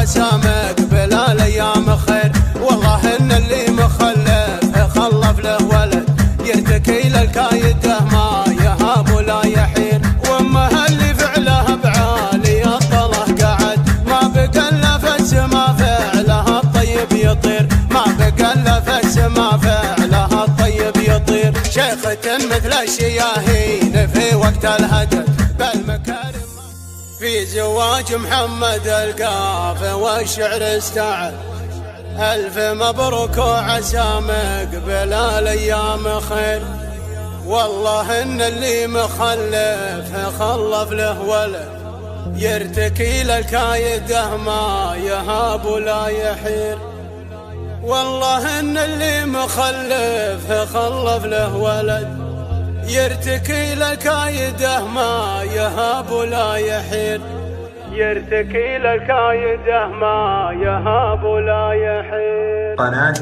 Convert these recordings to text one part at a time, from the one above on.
عسامك بلا الايام خير. والله ان اللي مخلف خلف له ولد يرتكي للكايده ما يهاب ولا يحير. وامها اللي فعلها بعالي الطله قعد ما بقى الا في السما فعلها الطيب يطير. ما بقى الا في السما فعلها الطيب يطير. شيخة مثل الشياهين في وقت الهجر بالمكارم في زواج محمد القافي والشعر استعد. ألف مبروك وعسامك بلا الأيام خير. والله إن اللي مخلف خلف له ولد يرتكي للكايده ما يهاب ولا يحير. والله إن اللي مخلف خلف له ولد يرتكي للكايده ما يهاب ولا يحير. يرتكي للكايده ما يهاب ولا يحير. قناة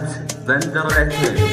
بندر العتيبي.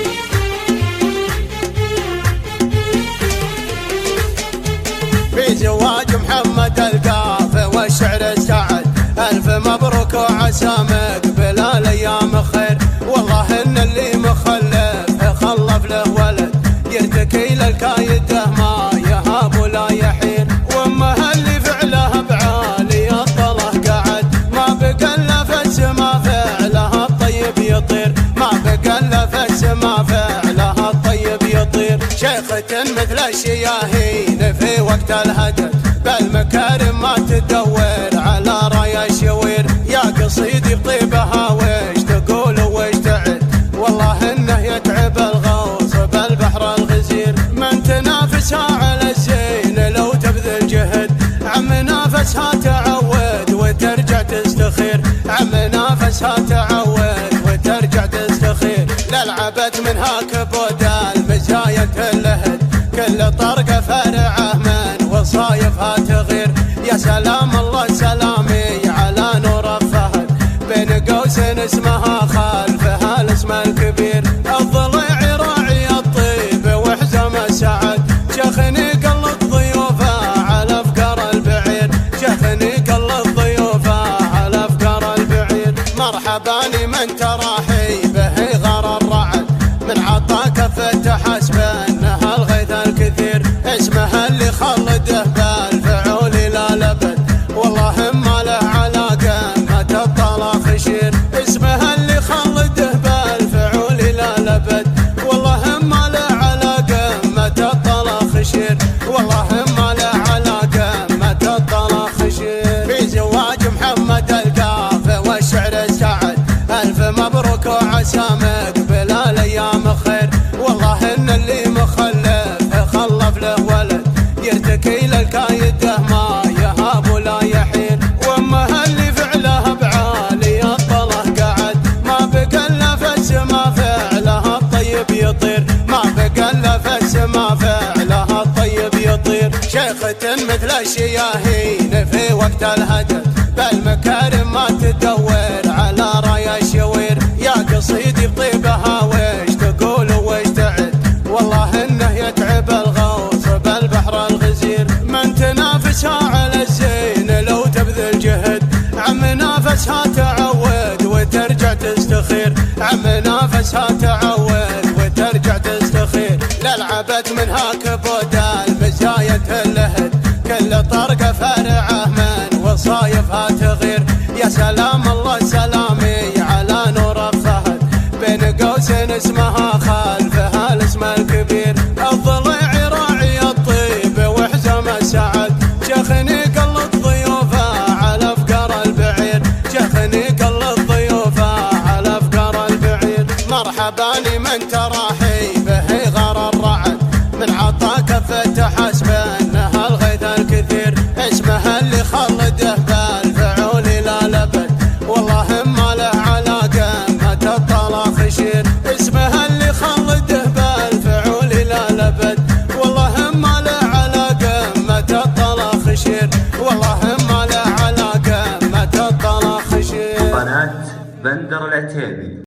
في زواج محمد القافي والشعر استعد. ألف مبروك وعسامك بلا الأيام خير. والله إن اللي مخلف خلف له ولد يرتكي للكايده ما يهاب ولا يحير. وامها اللي فعلها بعالي الطله قعد ما بقى الا في السما فعلها الطيب يطير. ما بقى الا في السما فعلها الطيب يطير. شيخة مثل الشياهين في وقت الهجر بالمكارم ما تدور على راي الشوير. يا قصيدي بطيبها وش تقول وش تعد. والله انه يتعب الغوص بالبحر الغزير. من تنافسها على الزين لو تبذل جهد عم نافسها تعود وترجع تستخير. عم نافسها تعود وترجع تستخير. للعبت منها كبود المزايا تلهد كل طرقه فرعه من وصايفها تغير. يا سلام الله سلامي على نور الفهد بين قوسين اسمها خلفها الاسم الكبير. الضليع راعي الطيب وحزم السعد شخني قلب ضيوفه على افكار البعير. شخني قلب ضيوفه على افكار البعير. مرحبا لمن تراحي به غار الرعد من عطاك فتح انها الغيث الكثير. اسمها اللي خلده بالفعول لا لبد. والله ما له علاقه ما تطلع خشير. اسمها اللي خلده بالفعول لا لبد. والله ما له علاقه ما تطلع خشير. والله ما له علاقه ما تطلع خشير. في زواج محمد القافي والشعر استعد. ألف مبروك وعسامك بلا الأيام خير. والله إن اللي مخلف خلف له ولد يرتكي للكايده ما يهاب ولا يحير. وامها اللي فعلها بعالي الطله قعد ما بقى الا في السما فعلها الطيب يطير. ما بقى الا في السما فعلها الطيب يطير. شيخة مثل الشياهين في وقت الهجر بالمكارم ما تدور على راي الشوير. يا قصيدي بطيبها وش تقول وش تعد. والله انه يتعب الغوص بالبحر الغزير. من تنافسها على الزين لو تبذل جهد عم نافسها تعود وترجع تستخير. عم نافسها تعود وترجع تستخير. للعبت منها كبود المزايا تلهد كل طرقه فرعه من وصايفها تغير. يا سلام الله سلامي على نور الفهد بين قوسين اسمها خلفها الاسم الكبير. الضليع راعي الطيب وحزم السعد شخني قلب ضيوفه على افكار البعير. شخني قلب ضيوفه على افكار البعير. مرحبا لمن تراحي به غار الرعد من عطاك فتح انها الغيث الكثير. اسمها اللي خلده بالفعول لا لبد. والله ما له علاقه ما تطلع خشير. اسمها اللي خلده بالفعول لا لبد. والله ما له علاقه ما تطلع خشير. والله ما له علاقه ما تطلع خشير. قناة بندر العتيبي.